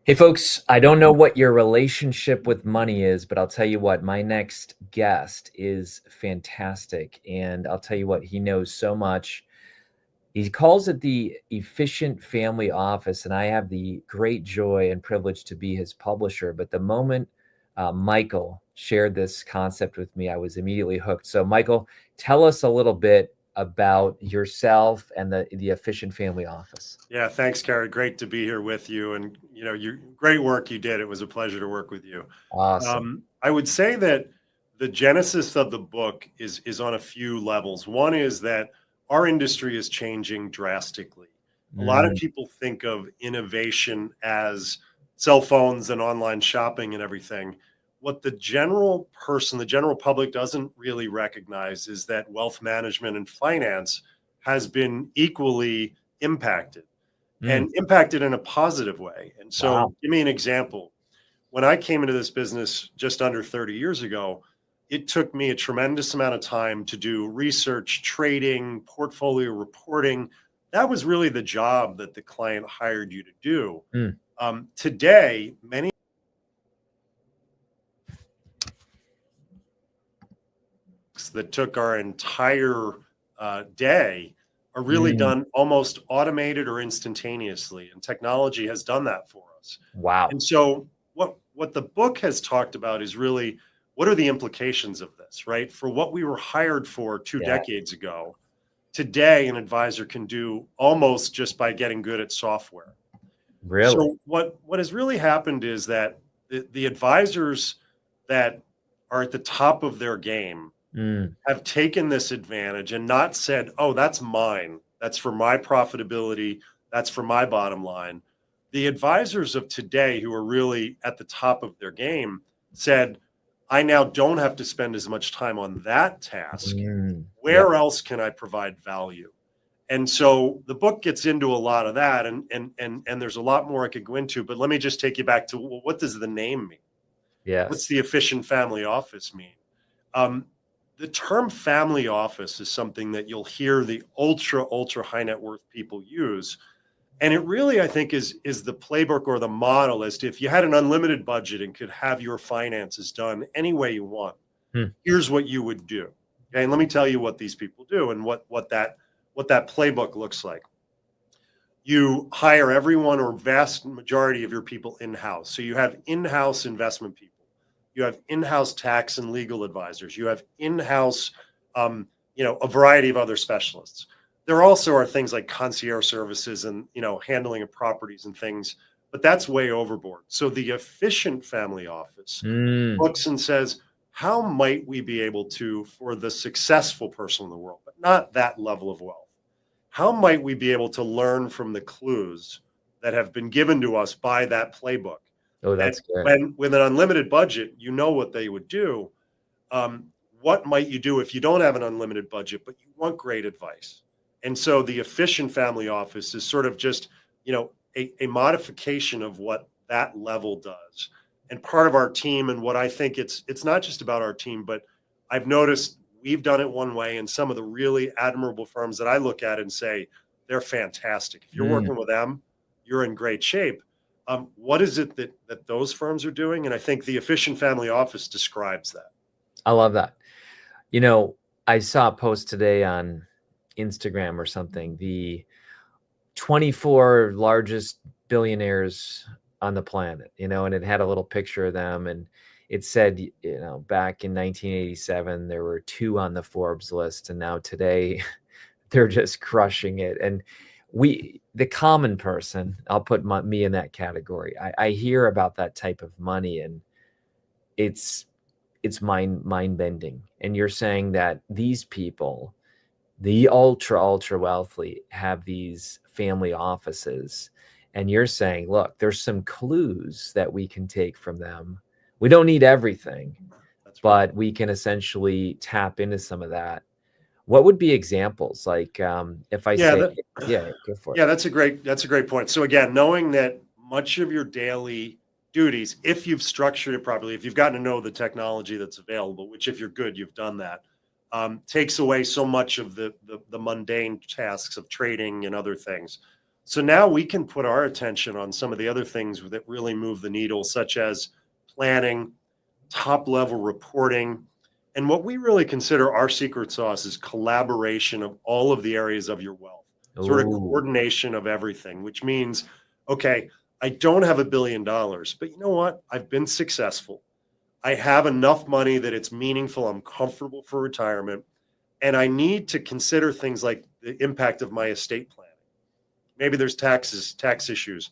Hey, folks, I don't know what your relationship with money is, but I'll tell you what, my next guest is fantastic. And I'll tell you what, he knows so much. He calls it the Efficient Family Office, and I have the great joy and privilege to be his publisher. But the moment Michael shared this concept with me, I was immediately hooked. So, Michael, tell us a little bit about yourself and the Efficient Family Office. Yeah, thanks, Kary. Great to be here with you, and great work you did. It was a pleasure to work with you. Awesome. I would say that the genesis of the book is on a few levels. One is that our industry is changing drastically. A lot of Mm, people think of innovation as cell phones and online shopping and everything. What the general person, the general public doesn't really recognize is that wealth management and finance has been equally impacted mm, and impacted in a positive way. And so, wow. give me an example. When I came into this business just under 30 years ago, it took me a tremendous amount of time to do research, trading, portfolio reporting. That was really the job that the client hired you to do. Mm, Today, many that took our entire day are really mm, done almost automated or instantaneously, and technology has done that for us. wow. And so, what the book has talked about is really what are the implications of this, right? For what we were hired for two Yeah, decades ago, today an advisor can do almost just by getting good at software. really. So what has really happened is that the advisors that are at the top of their game Mm, have taken this advantage and not said, "Oh, that's mine. That's for my profitability. That's for my bottom line." The advisors of today who are really at the top of their game said, "I now don't have to spend as much time on that task. yep. Where else can I provide value?" And so the book gets into a lot of that, and there's a lot more I could go into, but let me just take you back to, well, what does the name mean? What's Yes. the efficient family office mean? Um, the term family office is something that you'll hear the ultra high net worth people use. And it really, I think, is the playbook or the model as to if you had an unlimited budget and could have your finances done any way you want, Hmm. here's what you would do. Okay, and let me tell you what these people do and what that playbook looks like. You hire everyone or vast majority of your people in-house. So you have in-house investment people. You have in-house tax and legal advisors. You have in-house, a variety of other specialists. There also are things like concierge services and, handling of properties and things, but that's way overboard. So the efficient family office Mm, looks and says, how might we be able to, for the successful person in the world, but not that level of wealth, how might we be able to learn from the clues that have been given to us by that playbook? oh, That that's good. when with an unlimited budget, you know what they would do. Um, what might you do if you don't have an unlimited budget, but you want great advice? And so the efficient family office is sort of just, a modification of what that level does. And part of our team, and what I think it's not just about our team, but I've noticed we've done it one way, and some of the really admirable firms that I look at and say they're fantastic. If you're Mm, working with them, you're in great shape. What is it that those firms are doing? And I think the efficient family office describes that. I love that. You know, I saw a post today on Instagram or something, the 24 largest billionaires on the planet, and it had a little picture of them. And it said, back in 1987, there were two on the Forbes list. And now today, they're just crushing it. And the common person, I'll put me in that category. I hear about that type of money, and it's mind bending. And you're saying that these people, the ultra wealthy, have these family offices, and you're saying, look, there's some clues that we can take from them. We don't need everything, That's right. but we can essentially tap into some of that. What would be examples? Like, if I Yeah, say, yeah, go for it. yeah, that's a great point. So again, knowing that much of your daily duties, if you've structured it properly, if you've gotten to know the technology that's available, which if you're good, you've done that, takes away so much of the mundane tasks of trading and other things. So now we can put our attention on some of the other things that really move the needle, such as planning, top level reporting. And what we really consider our secret sauce is collaboration of all of the areas of your wealth, sort of Oh, coordination of everything, which means, okay, I don't have $1 billion, but you know what? I've been successful. I have enough money that it's meaningful. I'm comfortable for retirement. And I need to consider things like the impact of my estate planning. Maybe there's tax issues.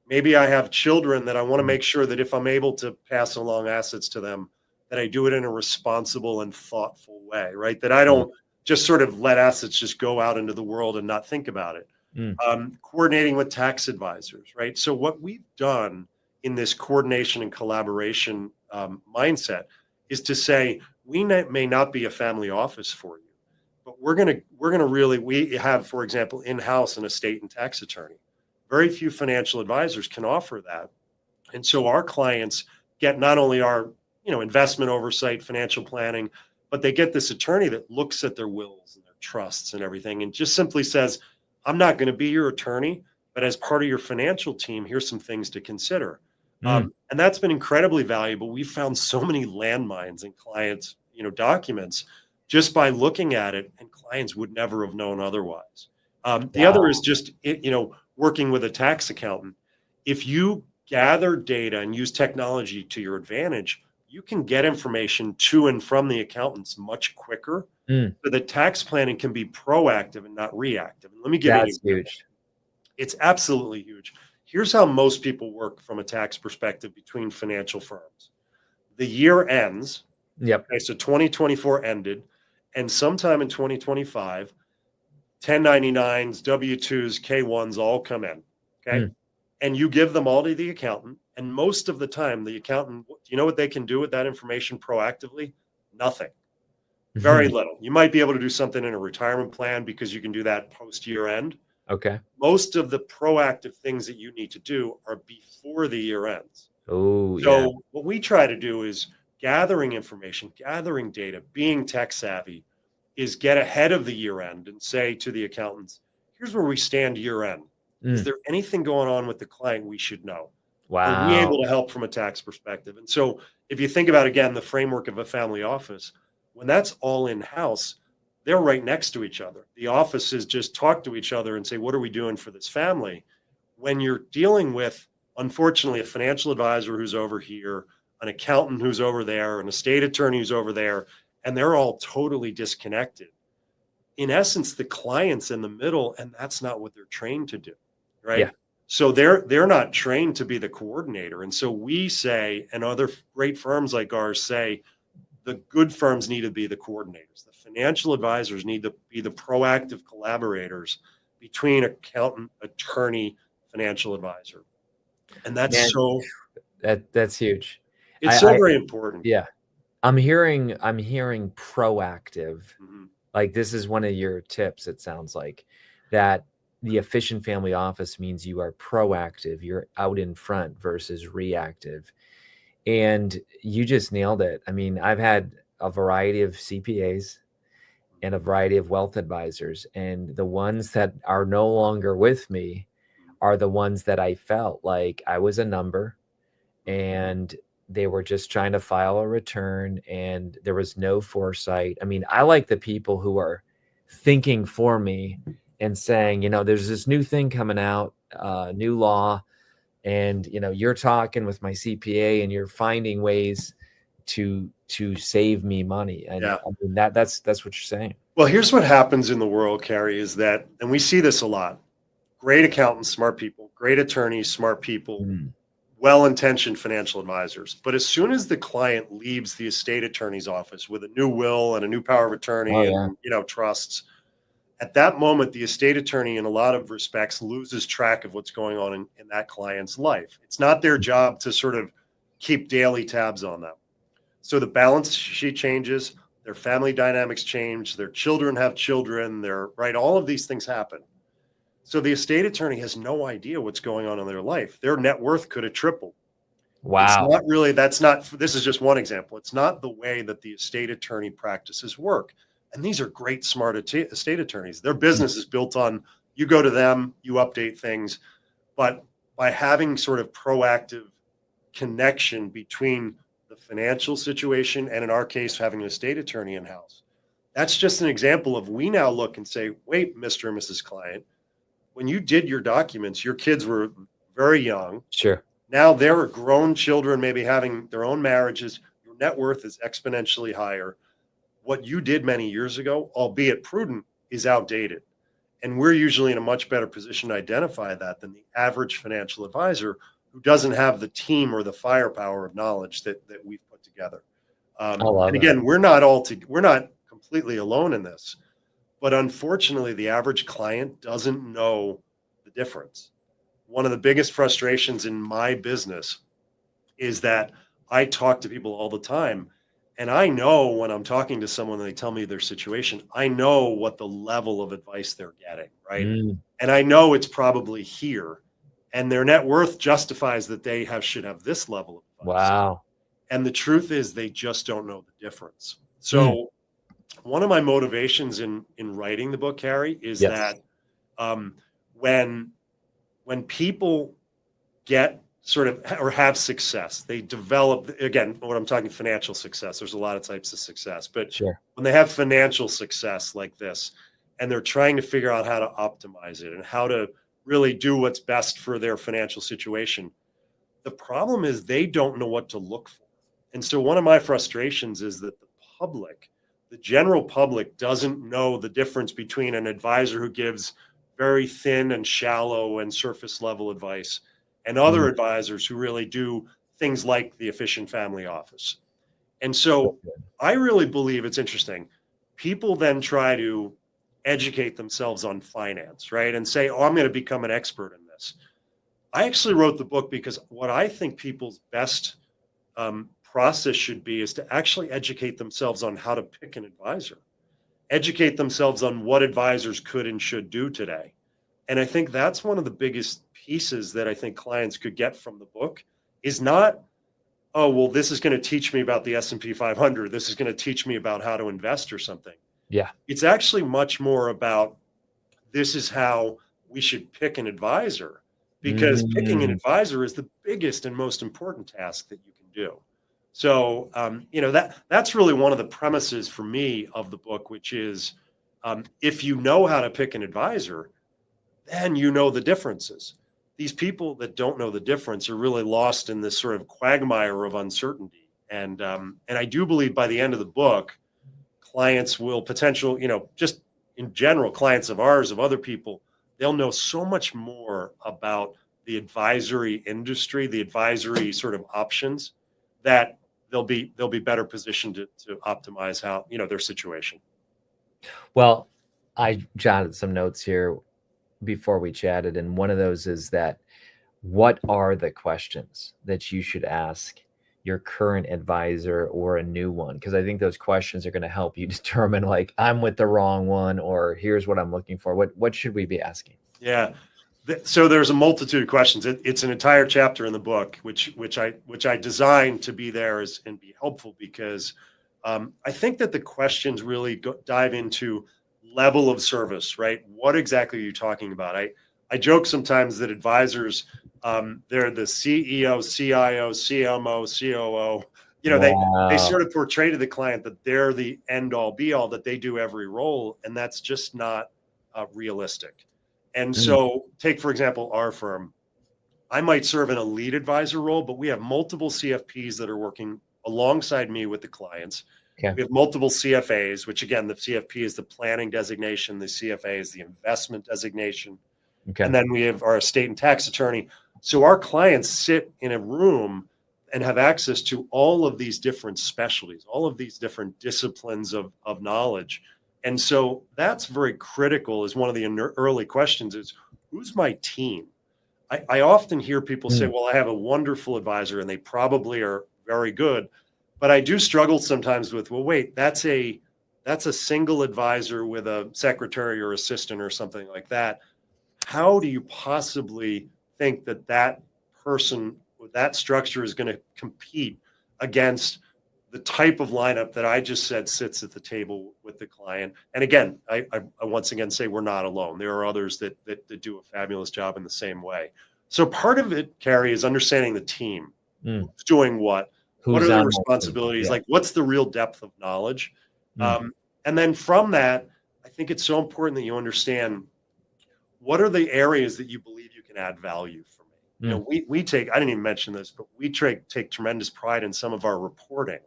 Maybe I have children that I want to make sure that if I'm able to pass along assets to them, that I do it in a responsible and thoughtful way, right? That I don't just sort of let assets just go out into the world and not think about it. mm, Coordinating with tax advisors, right? So what we've done in this coordination and collaboration mindset is to say, we may not be a family office for you, but we have, for example, in-house an estate and tax attorney. Very few financial advisors can offer that. And so our clients get not only our, investment oversight, financial planning, but they get this attorney that looks at their wills and their trusts and everything and just simply says, I'm not going to be your attorney, but as part of your financial team, here's some things to consider. mm. And that's been incredibly valuable. We found so many landmines in clients, documents just by looking at it, and clients would never have known otherwise. The other is just, working with a tax accountant. If you gather data and use technology to your advantage, you can get information to and from the accountants much quicker. Mm. So the tax planning can be proactive and not reactive. And let me give you an That's example. huge. It's absolutely huge. Here's how most people work from a tax perspective between financial firms. The year ends. Yep. Okay, so 2024 ended, and sometime in 2025, 1099s, W-2s, K-1s all come in. Okay. Mm. And you give them all to the accountant. And most of the time, the accountant, do you know what they can do with that information proactively? Nothing. Very little. You might be able to do something in a retirement plan because you can do that post year end. Okay. Most of the proactive things that you need to do are before the year ends. Oh, yeah. So what we try to do is gathering information, gathering data, being tech savvy, is get ahead of the year end and say to the accountants, here's where we stand year end. Is there anything going on with the client we should know? Are we Wow. able to help from a tax perspective? And so if you think about, again, the framework of a family office, when that's all in-house, they're right next to each other. The offices just talk to each other and say, what are we doing for this family? When you're dealing with, unfortunately, a financial advisor who's over here, an accountant who's over there, an estate attorney who's over there, and they're all totally disconnected. In essence, the client's in the middle, and that's not what they're trained to do, right? Yeah. So they're not trained to be the coordinator. And so we say, and other great firms like ours say, the good firms need to be the coordinators. The financial advisors need to be the proactive collaborators between accountant, attorney, financial advisor. And that's that's huge. It's so very important. Yeah. I'm hearing proactive. Mhm. Like this is one of your tips, it sounds like, that the efficient family office means you are proactive, you're out in front versus reactive. And you just nailed it. I mean, I've had a variety of CPAs and a variety of wealth advisors, and the ones that are no longer with me are the ones that I felt like I was a number and they were just trying to file a return and there was no foresight. I mean, I like the people who are thinking for me and saying, there's this new thing coming out, new law, and you're talking with my CPA and you're finding ways to save me money. And Yeah. I mean, that's what you're saying. Well, here's what happens in the world, Kary, is that, and we see this a lot, great accountants, smart people, great attorneys, smart people, well-intentioned financial advisors. But as soon as the client leaves the estate attorney's office with a new will and a new power of attorney and trusts, at that moment, the estate attorney, in a lot of respects, loses track of what's going on in that client's life. It's not their job to sort of keep daily tabs on them. So the balance sheet changes, their family dynamics change, their children have children, all of these things happen. So the estate attorney has no idea what's going on in their life. Their net worth could have tripled. Wow. It's not really, this is just one example. It's not the way that the estate attorney practices work. And these are great, smart estate attorneys. Their business is built on you go to them, you update things. But by having sort of proactive connection between the financial situation and, in our case, having an estate attorney in-house, that's just an example of, we now look and say, wait, Mr. and Mrs. Client, when you did your documents, your kids were very young. Sure. Now they're grown children, maybe having their own marriages. Your net worth is exponentially higher. What you did many years ago, albeit prudent, is outdated. And we're usually in a much better position to identify that than the average financial advisor, who doesn't have the team or the firepower of knowledge that we've put together. I love And that. again, we're not completely alone in this, but unfortunately, the average client doesn't know the difference. One of the biggest frustrations in my business is that I talk to people all the time, and I know when I'm talking to someone and they tell me their situation, I know what the level of advice they're getting, right? And I know it's probably here, and their net worth justifies that they should have this level of advice. Wow. And the truth is, they just don't know the difference. So one of my motivations in writing the book, Kary, is that when people get sort of, or have success, they develop, again, when I'm talking financial success, there's a lot of types of success, but when they have financial success like this, and they're trying to figure out how to optimize it and how to really do what's best for their financial situation, the problem is they don't know what to look for. And so one of my frustrations is that the general public, doesn't know the difference between an advisor who gives very thin and shallow and surface level advice, and other advisors who really do things like the efficient family office. And so I really believe it's interesting. People then try to educate themselves on finance, right? And say, oh, I'm going to become an expert in this. I actually wrote the book because what I think people's best process should be is to actually educate themselves on how to pick an advisor, educate themselves on what advisors could and should do today. And I think that's one of the biggest pieces that I think clients could get from the book, is not, oh, well, this is going to teach me about the S&P 500. This is going to teach me about how to invest or something. Yeah. It's actually much more about, this is how we should pick an advisor, because picking an advisor is the biggest and most important task that you can do. So, that's really one of the premises for me of the book, which is, if you know how to pick an advisor, then you know the differences. These people that don't know the difference are really lost in this sort of quagmire of uncertainty. And I do believe by the end of the book, clients will just in general, clients of ours, of other people, they'll know so much more about the advisory industry, the advisory sort of options, that they'll be better positioned to optimize how, their situation. Well, I jotted some notes here before we chatted, and one of those is that, what are the questions that you should ask your current advisor or a new one? Because I think those questions are going to help you determine, like, I'm with the wrong one, or here's what I'm looking for. What should we be asking? Yeah. So there's a multitude of questions. It's an entire chapter in the book, which I designed to be there and be helpful, because I think that the questions really dive into level of service, right? What exactly are you talking about? I joke sometimes that advisors, they're the CEO, CIO, CMO, COO. They sort of portray to the client that they're the end all be all, that they do every role, and that's just not realistic. And so, take, for example, our firm. I might serve in a lead advisor role, but we have multiple CFPs that are working alongside me with the clients. We have multiple CFAs, which, again, the CFP is the planning designation, the CFA is the investment designation. And then we have our estate and tax attorney. So our clients sit in a room and have access to all of these different specialties, all of these different disciplines of knowledge. And so that's very critical, as one of the early questions is, who's my team? I often hear people say, well, I have a wonderful advisor and they probably are very good. But I do struggle sometimes with, well, wait, that's a single advisor with a secretary or assistant or something like that. How do you possibly think that person with that structure is going to compete against the type of lineup that I just said sits at the table with the client. And again, I once again say we're not alone. There are others that do a fabulous job in the same way. So part of it, Kary, is understanding the team. Who's doing what? What are their responsibilities? Like, what's the real depth of knowledge? And then from that, I think it's so important that you understand what are the areas that you believe you can add value for me. You know, we take, I didn't even mention this, but we take tremendous pride in some of our reporting.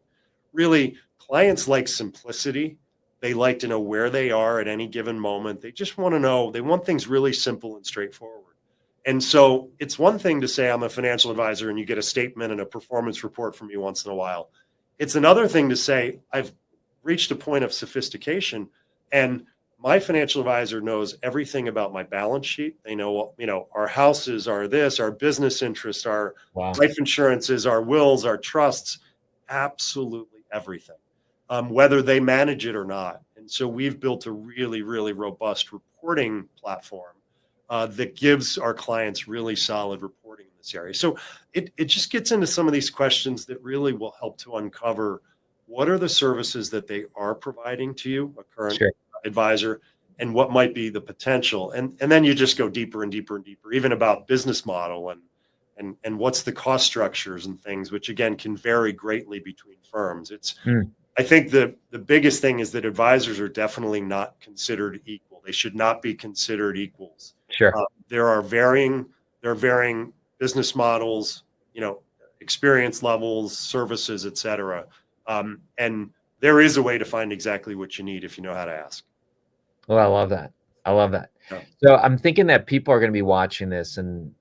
Really, clients like simplicity. They like to know where they are at any given moment. They just want to know, they want things really simple and straightforward. And so it's one thing to say I'm a financial advisor and you get a statement and a performance report from me once in a while. It's another thing to say I've reached a point of sophistication and my financial advisor knows everything about my balance sheet. They know, you know, our houses, our this, our business interests, our life insurances, our wills, our trusts, absolutely everything, whether they manage it or not. And so we've built a really, really robust reporting platform that gives our clients really solid reporting in this area. So it just gets into some of these questions that really will help to uncover what are the services that they are providing to you, a current advisor, and what might be the potential. And then you just go deeper and deeper and deeper, even about business model and what's the cost structures and things, which again can vary greatly between firms. It's I think the biggest thing is that advisors are definitely not considered equal. They should not be considered equals. There are varying business models, you know, experience levels, services, et cetera. And there is a way to find exactly what you need if you know how to ask. Well, I love that. I love that. So I'm thinking that people are going to be watching this and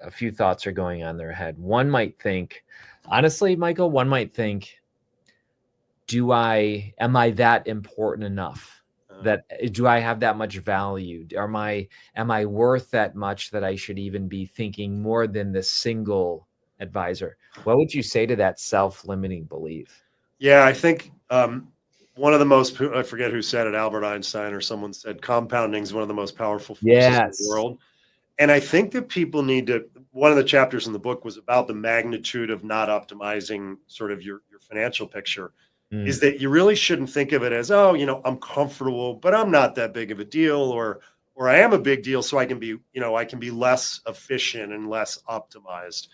a few thoughts are going on in their head. One might think, honestly, Michael, one might think, am I that important enough? That do I have that much value? Am I worth that much that I should even be thinking more than the single advisor? What would you say to that self-limiting belief? Yeah, I think one of the most, I forget who said it, Albert Einstein or someone said, compounding is one of the most powerful forces in the world. And I think that people need to, one of the chapters in the book was about the magnitude of not optimizing sort of your financial picture. Is that you really shouldn't think of it as, oh, you know, I'm comfortable, but I'm not that big of a deal, or I am a big deal, so I can be, you know, I can be less efficient and less optimized.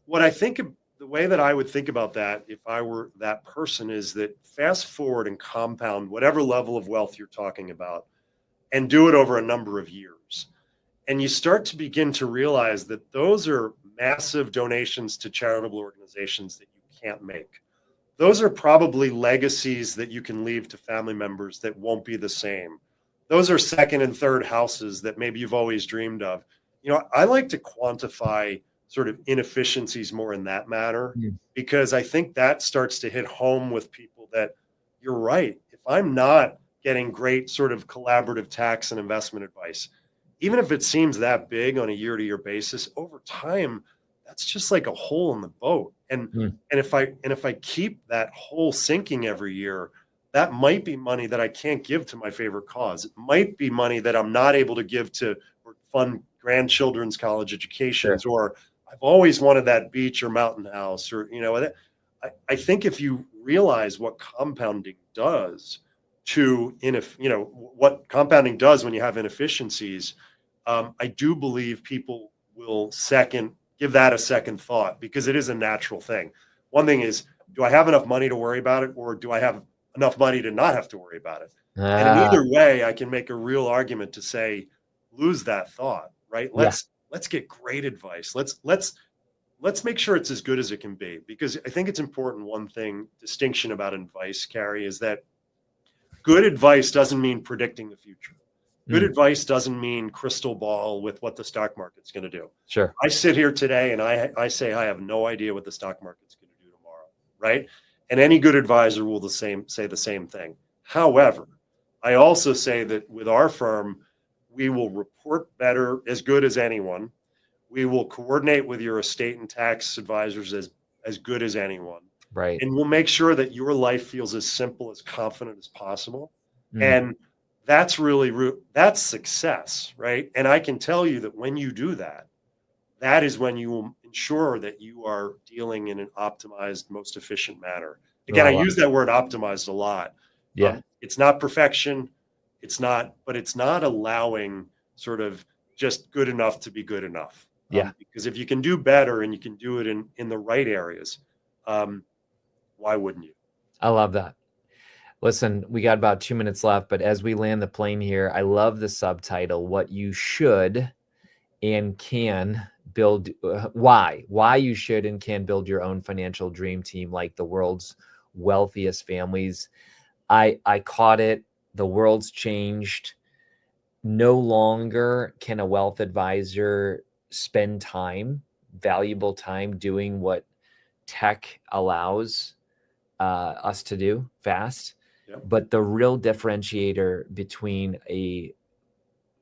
What I think, the way that I would think about that, if I were that person, is that fast forward and compound whatever level of wealth you're talking about, and do it over a number of years. And you start to begin to realize that those are massive donations to charitable organizations that you can't make. Those are probably legacies that you can leave to family members that won't be the same. Those are second and third houses that maybe you've always dreamed of. You know, I like to quantify sort of inefficiencies more in that manner, because I think that starts to hit home with people that you're right. If I'm not getting great sort of collaborative tax and investment advice, even if it seems that big on a year-to-year basis, over time, that's just like a hole in the boat. And if I keep that hole sinking every year, that might be money that I can't give to my favorite cause. It might be money that I'm not able to give to or fund grandchildren's college educations, or I've always wanted that beach or mountain house, or, you know, I think if you realize what compounding does to, you know, what compounding does when you have inefficiencies, I do believe people will give that a second thought, because it is a natural thing. One thing is, do I have enough money to worry about it, or do I have enough money to not have to worry about it? And in either way, I can make a real argument to say, lose that thought, right? Let's get great advice. Let's make sure it's as good as it can be, because I think it's important. One thing, distinction about advice, Kary, is that good advice doesn't mean predicting the future. Good advice doesn't mean crystal ball with what the stock market's going to do. Sure. I sit here today and I say I have no idea what the stock market's going to do tomorrow, right? And any good advisor will say the same thing. However, I also say that with our firm, we will report better, as good as anyone. We will coordinate with your estate and tax advisors as good as anyone. Right. And we'll make sure that your life feels as simple, as confident as possible. And that's success, right? And I can tell you that when you do that, that is when you will ensure that you are dealing in an optimized, most efficient manner. Oh, Again, I I love use that word optimized a lot. Yeah. It's not perfection. But it's not allowing sort of just good enough to be good enough. Yeah. Because if you can do better and you can do it in the right areas, why wouldn't you? I love that. Listen, we got about 2 minutes left, but as we land the plane here, I love the subtitle, What You Should and Can Build, why you should and can build your own financial dream team like the world's wealthiest families. I caught it. The world's changed. No longer can a wealth advisor spend time, valuable time, doing what tech allows us to do fast. Yep. But the real differentiator between a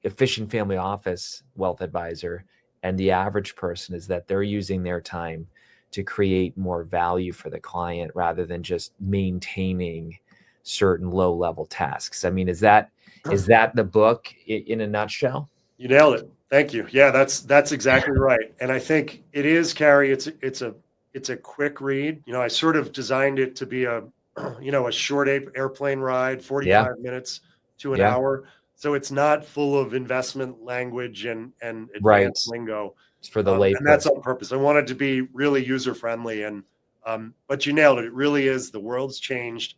efficient family office wealth advisor and the average person is that they're using their time to create more value for the client rather than just maintaining certain low level tasks. I mean, is that the book in a nutshell? You nailed it. Thank you. Yeah, that's exactly right. And I think it is, Kary. It's a quick read. I sort of designed it to be a a short airplane ride, 45 minutes to an hour. So it's not full of investment language and advanced lingo. It's for the and that's on purpose. I wanted to be really user friendly. And but you nailed it. It really is. The world's changed.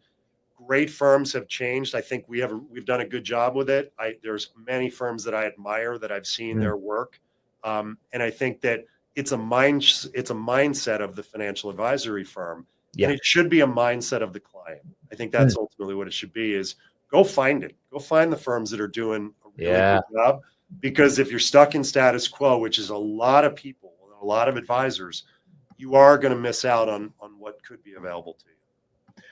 Great firms have changed. I think we've done a good job with it. There's many firms that I admire that I've seen their work, and I think that it's a mindset of the financial advisory firm, and it should be a mindset of the client. I think that's ultimately what it should be: is go find it, go find the firms that are doing a really good job. Because if you're stuck in status quo, which is a lot of people, a lot of advisors, you are going to miss out on what could be available to you,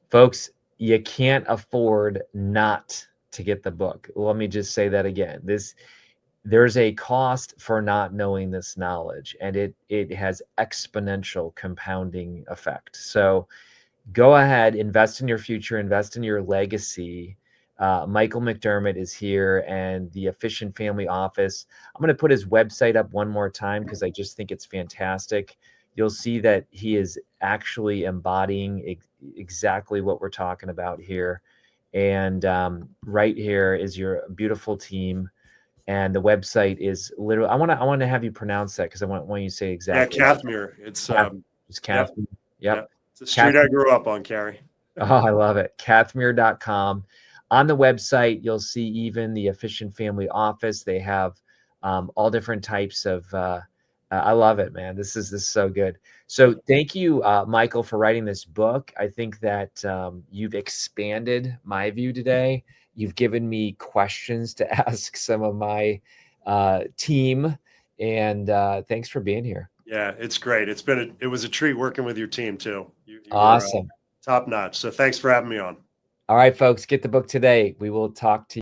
folks. You can't afford not to get the book. Let me just say that again. There's a cost for not knowing this knowledge, and it has exponential compounding effect. So go ahead, invest in your future, invest in your legacy. Michael McDermott is here, and the Efficient Family Office. I'm going to put his website up one more time because I just think it's fantastic. You'll see that he is actually embodying exactly what we're talking about here. And right here is your beautiful team. And the website is literally, I want to have you pronounce that because I want you to say exactly. Yeah, Cathmere. It's Cathmere. Yep. It's a street I grew up on, Kary. Oh, I love it. Cathmere.com. On the website, you'll see even the Efficient Family Office. They have all different types of I love it, man. This is so good. So thank you, Michael, for writing this book. I think that you've expanded my view today. You've given me questions to ask some of my team, and thanks for being here. Yeah, it's great. It was a treat working with your team too. You awesome, top notch. So thanks for having me on. All right, folks, get the book today. We will talk to you.